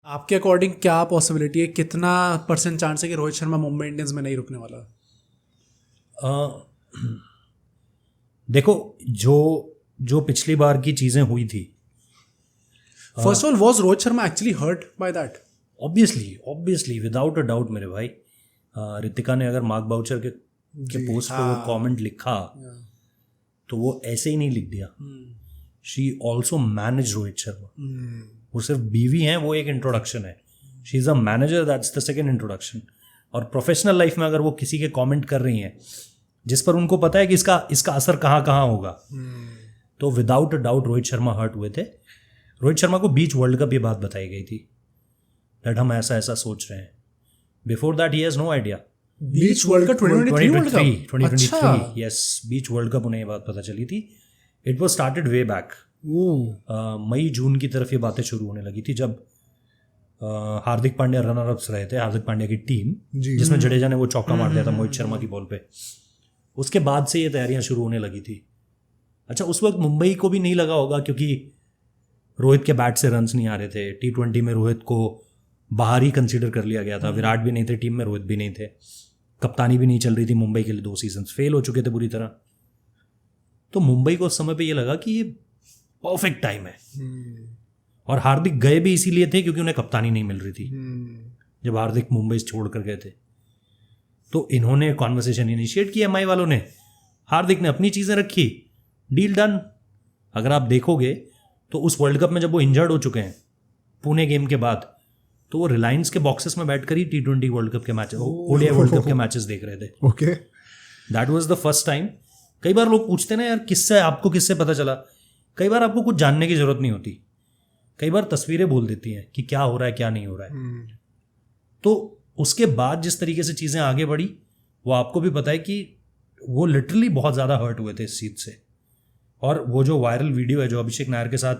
आपके अकॉर्डिंग क्या पॉसिबिलिटी है, कितना % चांस है कि रोहित शर्मा मुंबई इंडियंस में नहीं रुकने वाला? देखो, जो पिछली बार की चीज़ें हुई थी, first of all was Rohit Sharma actually hurt by that? Obviously without a doubt मेरे भाई। रितिका ने अगर मार्क बाउचर के पोस्ट पे वो कमेंट लिखा तो वो ऐसे ही नहीं लिख दिया। She also manage Rohit Sharma. वो सिर्फ बीवी हैं, वो एक इंट्रोडक्शन है। She is a manager, that's the second introduction. और प्रोफेशनल लाइफ में अगर वो किसी के कमेंट कर रही हैं जिस पर उनको पता है कि इसका असर कहाँ कहाँ होगा, तो without a doubt Rohit Sharma hurt हुए थे। रोहित शर्मा को बीच वर्ल्ड कप ये बात बताई गई थी दैट हम ऐसा ऐसा सोच रहे हैं। Before that he has no idea. Beach world cup 2023 yes, beach world cup उन्हें ये बात पता चली थी। It was started way back मई जून की तरफ ये बातें शुरू होने लगी थी जब हार्दिक पांड्या रनर अप्स रहे थे, हार्दिक पांड्या की टीम जिसमें जडेजा ने वो चौका मार दिया था मोहित शर्मा की बॉल पे। उसके बाद से ये तैयारियां शुरू होने लगी थी। अच्छा, उस वक्त मुंबई को भी नहीं लगा होगा क्योंकि रोहित के बैट से रन्स नहीं आ रहे थे। T20 में रोहित को बाहर ही कंसीडर कर लिया गया था। विराट भी नहीं थे टीम में, रोहित भी नहीं थे, कप्तानी भी नहीं चल रही थी मुंबई के लिए। 2 सीजन्स फेल हो चुके थे पूरी तरह। तो मुंबई को उस समय पे ये लगा कि ये परफेक्ट टाइम है। और हार्दिक गए भी इसीलिए थे क्योंकि उन्हें कप्तानी नहीं मिल रही थी जब हार्दिक मुंबई छोड़ कर गए थे। तो इन्होंने कॉन्वर्सेशन इनिशिएट किया एमआई वालों ने, हार्दिक ने अपनी चीज़ें रखी, डील डन। अगर आप देखोगे तो उस वर्ल्ड कप में जब वो इंजर्ड हो चुके हैं पुणे गेम के बाद, तो वो रिलायंस के बॉक्सेस में बैठकर ही T20 वर्ल्ड कप के मैच, ओडीआई वर्ल्ड कप के मैचेस देख रहे थे। Okay, that was the first time. कई बार लोग पूछते ना यार किससे पता चला। कई बार आपको कुछ जानने की जरूरत नहीं होती, कई बार तस्वीरें बोल देती हैं कि क्या हो रहा है क्या नहीं हो रहा है। तो उसके बाद जिस तरीके से चीज़ें आगे बढ़ी वो आपको भी पता है कि वो लिटरली बहुत ज़्यादा हर्ट हुए थे इस चीज़ से। और वो जो वायरल वीडियो है जो अभिषेक नायर के साथ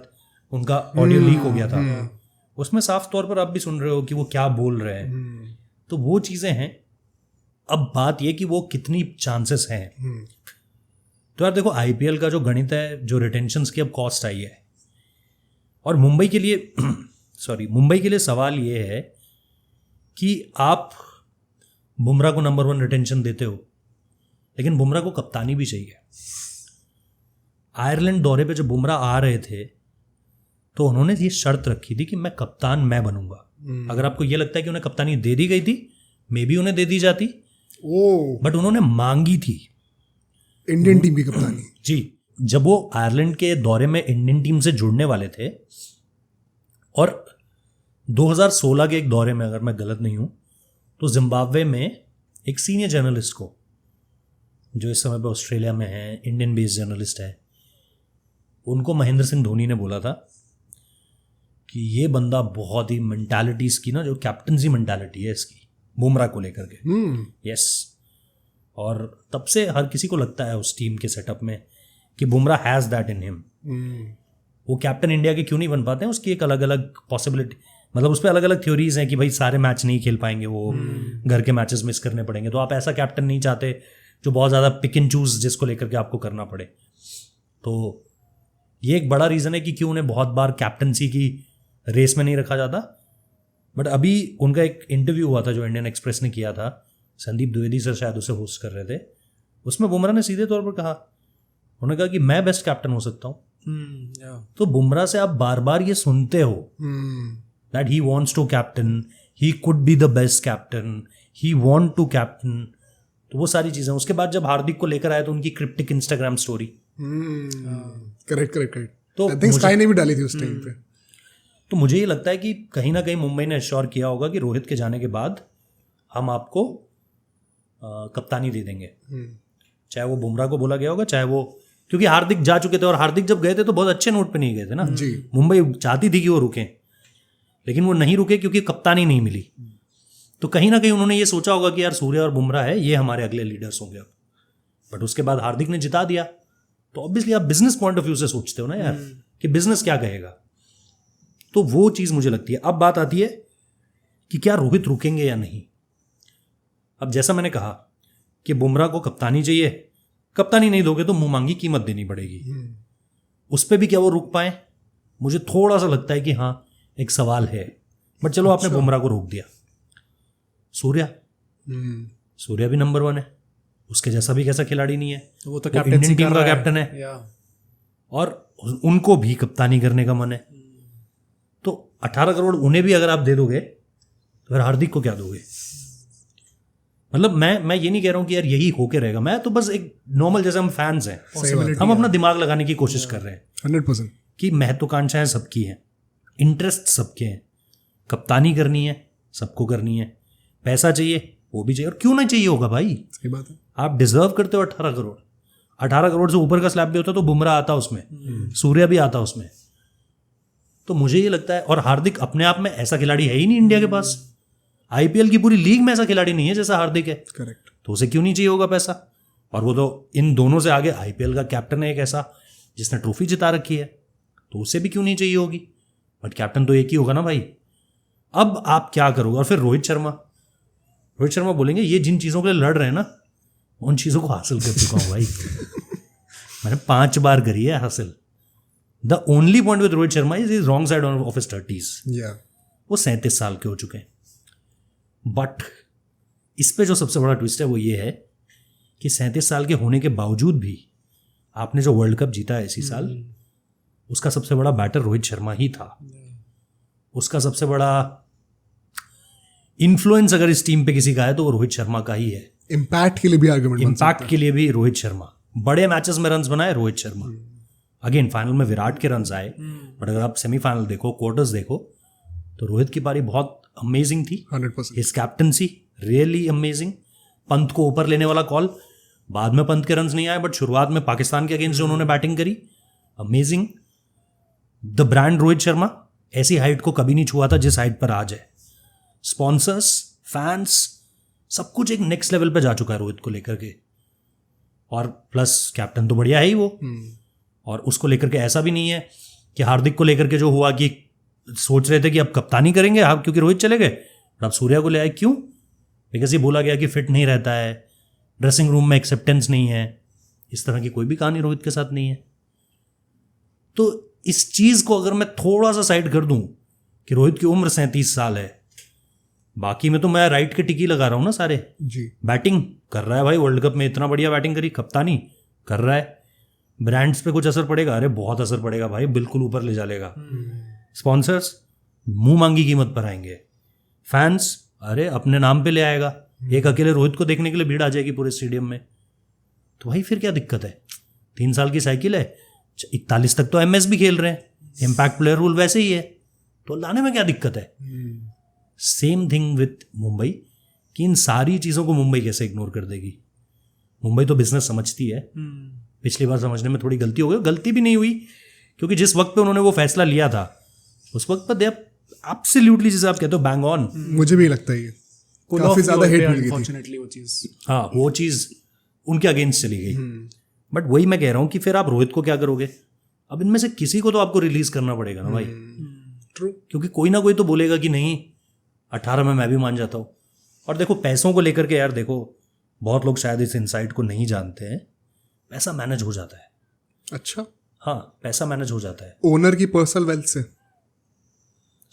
उनका ऑडियो लीक हो गया था, उसमें साफ तौर पर आप भी सुन रहे हो कि वो क्या बोल रहे हैं। तो वो चीज़ें हैं। अब बात ये कि वो कितनी चांसेस हैं। तो यार देखो, आईपीएल का जो गणित है, जो रिटेंशंस की अब कॉस्ट आई है, और मुंबई के लिए सवाल ये है कि आप बुमराह को नंबर 1 रिटेंशन देते हो, लेकिन बुमराह को कप्तानी भी चाहिए। आयरलैंड दौरे पे जब बुमराह आ रहे थे तो उन्होंने ये शर्त रखी थी कि मैं कप्तान मैं बनूंगा। अगर आपको ये लगता है कि उन्हें कप्तानी दे दी गई थी, मे बी उन्हें दे दी जाती, बट उन्होंने मांगी थी इंडियन टीम की कप्तानी। जी, जब वो आयरलैंड के दौरे में इंडियन टीम से जुड़ने वाले थे, और 2016 के एक दौरे में, अगर मैं गलत नहीं हूं, तो जिम्बाब्वे में एक सीनियर जर्नलिस्ट को, जो इस समय पे ऑस्ट्रेलिया में है, इंडियन बेस्ड जर्नलिस्ट है, उनको महेंद्र सिंह धोनी ने बोला था कि ये बंदा बहुत ही मेंटालिटीज की ना, जो कैप्टनसी मेंटालिटी है इसकी, बुमराह को लेकर के। यस, और तब से हर किसी को लगता है उस टीम के सेटअप में कि Bumrah has that in him. वो कैप्टन इंडिया के क्यों नहीं बन पाते हैं, उसकी एक अलग अलग पॉसिबिलिटी, मतलब उस पर अलग अलग थ्योरीज हैं कि भाई सारे मैच नहीं खेल पाएंगे वो, घर के मैचेस मिस करने पड़ेंगे। तो आप ऐसा कैप्टन नहीं चाहते जो बहुत ज़्यादा पिक एंड चूज जिसको लेकर के आपको करना पड़े। तो ये एक बड़ा रीज़न है कि क्यों उन्हें बहुत बार कैप्टनसी की रेस में नहीं रखा जाता। बट अभी उनका एक इंटरव्यू हुआ था जो इंडियन एक्सप्रेस ने किया था, संदीप द्विवेदी सर शायद उसे होस्ट कर रहे थे। उसमें बुमराह ने सीधे तौर पर कहा, उन्होंने कहा कि मैं बेस्ट कैप्टन हो सकता हूँ। तो बुमराह से आप बार बार ये सुनते हो that he wants to captain, he could be the best captain, he want to captain. तो वो सारी चीज़ें, उसके बाद जब हार्दिक को लेकर आए तो उनकी क्रिप्टिक इंस्टाग्राम स्टोरी, करेक्ट, तो आई थिंक स्काई ने भी डाली थी उस टाइम पे। तो मुझे ये लगता है कि कहीं ना कहीं मुंबई ने एश्योर किया होगा कि रोहित के जाने के बाद हम आपको कप्तानी दे देंगे। चाहे वो बुमराह को बोला गया होगा, चाहे वो, क्योंकि हार्दिक जा चुके थे, और हार्दिक जब गए थे तो बहुत अच्छे नोट पे नहीं गए थे ना। मुंबई चाहती थी कि वो रुकें, लेकिन वो नहीं रुके क्योंकि कप्तानी नहीं मिली। तो कहीं ना कहीं उन्होंने ये सोचा होगा कि यार सूर्या और बुमराह है, ये हमारे अगले लीडर्स होंगे अब। बट उसके बाद हार्दिक ने जिता दिया, तो ऑब्वियसली आप बिजनेस पॉइंट ऑफ व्यू से सोचते हो ना यार कि बिजनेस क्या कहेगा। तो वो चीज़ मुझे लगती है। अब बात आती है कि क्या रोहित रुकेंगे या नहीं। अब जैसा मैंने कहा कि बुमराह को कप्तानी चाहिए, कप्तानी नहीं दोगे तो मुंह मांगी कीमत देनी पड़ेगी। उस पर भी क्या वो रुक पाए, मुझे थोड़ा सा लगता है कि हाँ, एक सवाल है बट चलो आपने बुमराह को रोक दिया। सूर्या सूर्या भी नंबर 1 है, उसके जैसा भी कैसा खिलाड़ी नहीं है, वो तो इंडियन टीम का कैप्टन है और उनको भी कप्तानी करने का मन है। तो 18 करोड़ उन्हें भी अगर आप दे दोगे तो फिर हार्दिक को क्या दोगे? मतलब मैं ये नहीं कह रहा हूँ कि यार यही होके रहेगा, मैं तो बस एक नॉर्मल, जैसे हम फैंस हैं, हम अपना दिमाग लगाने की कोशिश कर रहे हैं 100% कि महत्वाकांक्षाएं सबकी हैं, इंटरेस्ट सबके हैं, कप्तानी करनी है सबको करनी है, पैसा चाहिए वो भी चाहिए, और क्यों नहीं चाहिए होगा भाई, सही बात है। आप डिजर्व करते हो 18 करोड़। 18 करोड़ से ऊपर का स्लैब भी होता तो बुमराह आता उसमें, सूर्या भी आता उसमें। तो मुझे ये लगता है, और हार्दिक अपने आप में ऐसा खिलाड़ी है ही नहीं इंडिया के पास, आईपीएल की पूरी लीग में ऐसा खिलाड़ी नहीं है जैसा हार्दिक है, करेक्ट। तो उसे क्यों नहीं चाहिए होगा पैसा? और वो तो इन दोनों से आगे आईपीएल का कैप्टन है एक ऐसा जिसने ट्रॉफी जिता रखी है, तो उसे भी क्यों नहीं चाहिए होगी? बट कैप्टन तो एक ही होगा ना भाई। अब आप क्या करोगे? और फिर रोहित शर्मा बोलेंगे ये जिन चीज़ों के लिए लड़ रहे हैं ना, उन चीज़ों को हासिल कर चुका हूँ भाई। मैंने 5 बार करी है हासिल। The only point with Rohit Sharma is wrong side of his 30s। वो 37 साल के हो चुके हैं। बट इस पे जो सबसे बड़ा ट्विस्ट है वो ये है कि 37 साल के होने के बावजूद भी आपने जो वर्ल्ड कप जीता है इसी साल, उसका सबसे बड़ा बैटर रोहित शर्मा ही था। उसका सबसे बड़ा इन्फ्लुएंस अगर इस टीम पे किसी का है तो वो रोहित शर्मा का ही है। इम्पैक्ट के लिए भी आर्गुमेंट, इम्पैक्ट के लिए भी रोहित शर्मा। बड़े मैचेस में रन्स बनाए रोहित शर्मा। अगेन फाइनल में विराट के रन्स आए, बट अगर आप सेमीफाइनल देखो, क्वार्टर्स देखो, तो रोहित की पारी बहुत अमेजिंग थी। 100%। His captaincy really amazing. Pant को ऊपर लेने वाला कॉल, बाद में पंत के रन्स नहीं आए, बट शुरुआत में पाकिस्तान के अगेंस्ट जो उन्होंने बैटिंग करी, amazing. The brand Rohit Sharma ऐसी हाइट को कभी नहीं छुआ था जिस हाइट पर आज है। स्पॉन्सर्स, फैंस, सब कुछ एक नेक्स्ट लेवल पे जा चुका है रोहित को लेकर के। और प्लस कैप्टन तो बढ़िया है ही वो। और उसको लेकर के ऐसा भी नहीं है कि हार्दिक को लेकर के जो हुआ कि सोच रहे थे कि अब कप्तानी करेंगे आप क्योंकि रोहित चले गए, और अब सूर्या को ले आए। क्यों? बिकॉज ये बोला गया कि फिट नहीं रहता है, ड्रेसिंग रूम में एक्सेप्टेंस नहीं है। इस तरह की कोई भी कहानी रोहित के साथ नहीं है। तो इस चीज़ को अगर मैं थोड़ा सा साइड कर दूं कि रोहित की उम्र 37 साल है, बाकी में तो मैं राइट के टिकी लगा रहा हूं ना सारे। जी। बैटिंग कर रहा है भाई, वर्ल्ड कप में इतना बढ़िया बैटिंग करी, कप्तानी कर रहा है। ब्रांड्स पे कुछ असर पड़ेगा? अरे बहुत असर पड़ेगा भाई, बिल्कुल ऊपर ले जाएगा। स्पॉन्सर्स मुंह मांगी कीमत पर आएंगे। फैंस अरे अपने नाम पे ले आएगा। एक अकेले रोहित को देखने के लिए भीड़ आ जाएगी पूरे स्टेडियम में। तो भाई फिर क्या दिक्कत है? 3 साल की साइकिल है, 41 तक तो एमएस भी खेल रहे हैं, इम्पैक्ट प्लेयर रूल वैसे ही है, तो लाने में क्या दिक्कत है? सेम थिंग विथ मुंबई, कि इन सारी चीज़ों को मुंबई कैसे इग्नोर कर देगी? मुंबई तो बिजनेस समझती है। पिछली बार समझने में थोड़ी गलती हो गई, गलती भी नहीं हुई क्योंकि जिस वक्त पे उन्होंने वो फैसला लिया था उस वक्त पर दे एब्सोल्युटली, जिसे आप कहते हो, बैंग ऑन। मुझे भी लगता है ये काफी ज्यादा हिट मिल गई थी। अनफॉर्चुनेटली वो चीज़, हाँ, वो चीज़ उनके अगेंस्ट चली गई। बट वही मैं कह रहा हूँ कि फिर आप रोहित को क्या करोगे? अब इनमें से किसी को तो आपको रिलीज करना पड़ेगा ना भाई। ट्रू। क्योंकि कोई ना कोई तो बोलेगा कि नहीं 18 में मैं भी मान जाता हूँ। और देखो पैसों को लेकर के यार, देखो बहुत लोग शायद इस इनसाइट को नहीं जानते हैं, पैसा मैनेज हो जाता है। अच्छा। हाँ, पैसा मैनेज हो जाता है। ओनर की पर्सनल वेल्थ से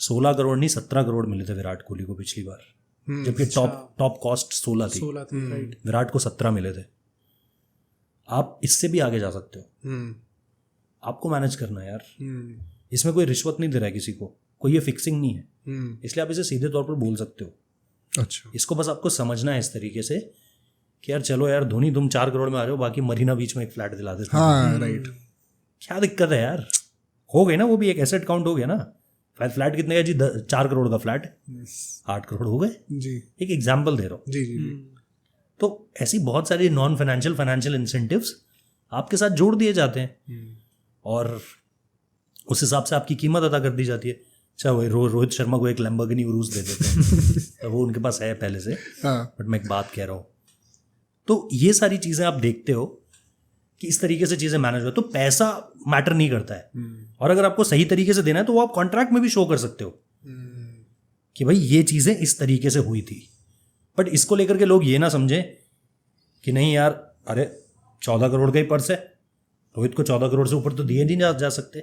16 करोड़ नहीं 17 करोड़ मिले थे विराट कोहली को पिछली बार, जबकि टॉप कॉस्ट 16 थी। 16 थी, राइट। विराट को 17 मिले थे। आप इससे भी आगे जा सकते हो। आपको मैनेज करना है यार। इसमें कोई रिश्वत नहीं दे रहा है किसी को, कोई ये फिक्सिंग नहीं है, इसलिए आप इसे सीधे तौर पर बोल सकते हो। अच्छा। इसको बस आपको समझना है इस तरीके से कि यार चलो यार धोनी तुम 4 करोड़ में आ रहे हो, बाकी मरीना बीच में एक फ्लैट दिला देते। हाँ राइट। क्या दिक्कत है यार? हो गई ना, वो भी एक एसेट काउंट हो गया ना। फ्लैट कितने का जी? 4 करोड़ का फ्लैट 8 करोड़ हो गए। जी एक एग्जाम्पल दे रहा हूँ। जी जी जी। तो ऐसी बहुत सारी नॉन फाइनेंशियल इंसेंटिव्स आपके साथ जोड़ दिए जाते हैं और उस हिसाब से आपकी कीमत अदा कर दी जाती है। अच्छा वही रोहित शर्मा को एक लैम्बोर्गिनी उरूज दे देते हैं तो वो उनके पास है पहले से। हाँ। बट मैं एक बात कह रहा हूँ, तो ये सारी चीज़ें आप देखते हो कि इस तरीके से चीज़ें मैनेज हो, तो पैसा मैटर नहीं करता है। और अगर आपको सही तरीके से देना है तो वो आप कॉन्ट्रैक्ट में भी शो कर सकते हो कि भाई ये चीज़ें इस तरीके से हुई थी। बट इसको लेकर के लोग ये ना समझें कि नहीं यार, अरे 14 करोड़ का ही पर्स है, रोहित को 14 करोड़ से ऊपर तो दिए नहीं जा सकते।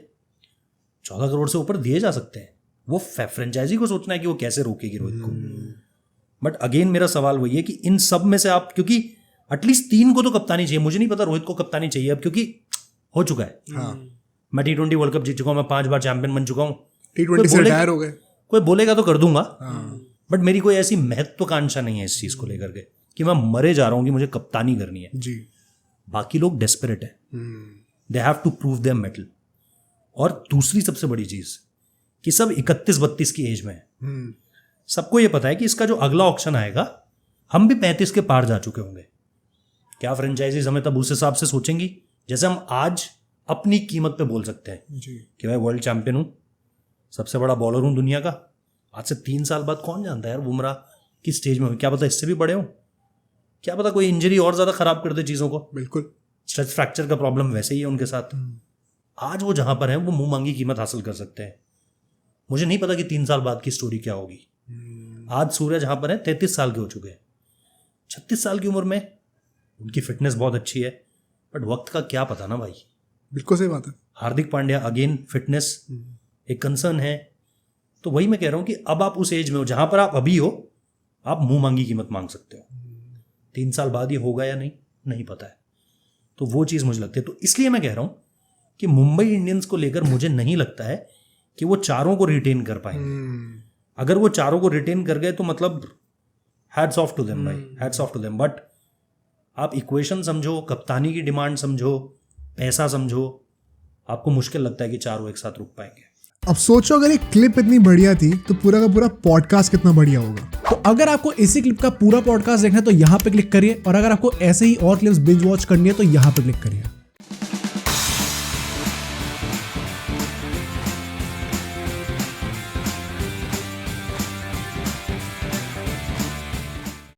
14 करोड़ से ऊपर दिए जा सकते हैं, वो फ्रेंचाइजी को सोचना है कि वो कैसे रोकेगी रोहित को। बट अगेन मेरा सवाल वही है कि इन सब में से आप, क्योंकि एटलीस्ट 3 को तो कप्तानी चाहिए, मुझे नहीं पता रोहित को कप्तानी चाहिए अब, क्योंकि हो चुका है। हाँ मैं T20 वर्ल्ड कप जीत चुका हूँ, मैं 5 बार चैंपियन बन चुका हूँ, T20 से रिटायर हो गए। कोई बोलेगा तो कर दूंगा, हाँ बट मेरी कोई ऐसी महत्वाकांक्षा नहीं है इस चीज को लेकर के कि मैं मरे जा रहा हूँ कि मुझे कप्तानी करनी है। जी। बाकी लोग डेस्परेट है, they have to prove their mettle. और दूसरी सबसे बड़ी चीज कि सब 31-32 की एज में है, सबको ये पता है कि इसका जो अगला ऑक्शन आएगा हम भी 35 के पार जा चुके होंगे। क्या फ्रेंचाइजीज हमें तब उस हिसाब से सोचेंगी जैसे हम आज अपनी कीमत पे बोल सकते हैं जी। कि भाई वर्ल्ड चैंपियन हूँ, सबसे बड़ा बॉलर हूँ दुनिया का। आज से 3 साल बाद कौन जानता है यार बुमराह किस स्टेज में हो, क्या पता इससे भी बड़े हो, क्या पता कोई इंजरी और ज़्यादा खराब कर दे चीज़ों को। बिल्कुल। स्ट्रेच फ्रैक्चर का प्रॉब्लम वैसे ही है उनके साथ। आज वो जहाँ पर हैं वो मुंह मांगी कीमत हासिल कर सकते हैं। मुझे नहीं पता कि 3 साल बाद की स्टोरी क्या होगी। आज सूर्य जहाँ पर है 33 साल के हो चुके हैं, 36 साल की उम्र में उनकी फिटनेस बहुत अच्छी है, बट वक्त का क्या पता ना भाई। बिल्कुल सही बात है। हार्दिक पांड्या अगेन फिटनेस एक कंसर्न है। तो वही मैं कह रहा हूँ कि अब आप उस एज में हो जहाँ पर आप अभी हो, आप मुंह मांगी कीमत मांग सकते हो। 3 साल बाद ये होगा या नहीं पता है। तो वो चीज़ मुझे लगती है। तो इसलिए मैं कह रहा हूँ कि मुंबई इंडियंस को लेकर मुझे नहीं लगता है कि वो चारों को रिटेन कर पाएंगे। अगर वो चारों को रिटेन कर गए तो मतलब हैट्स ऑफ टू देम भाई, hats off to them. But आप इक्वेशन समझो, कप्तानी की डिमांड समझो, पैसा समझो, आपको मुश्किल लगता है कि चारों एक साथ रुक पाएंगे। अब सोचो अगर ये क्लिप इतनी बढ़िया थी तो पूरा का पूरा पॉडकास्ट कितना बढ़िया होगा। तो अगर आपको इसी क्लिप का पूरा पॉडकास्ट देखना है तो यहाँ पे क्लिक करिए, और अगर आपको ऐसे ही और क्लिप्स बिंज वॉच करनी है तो यहाँ पे क्लिक करिए।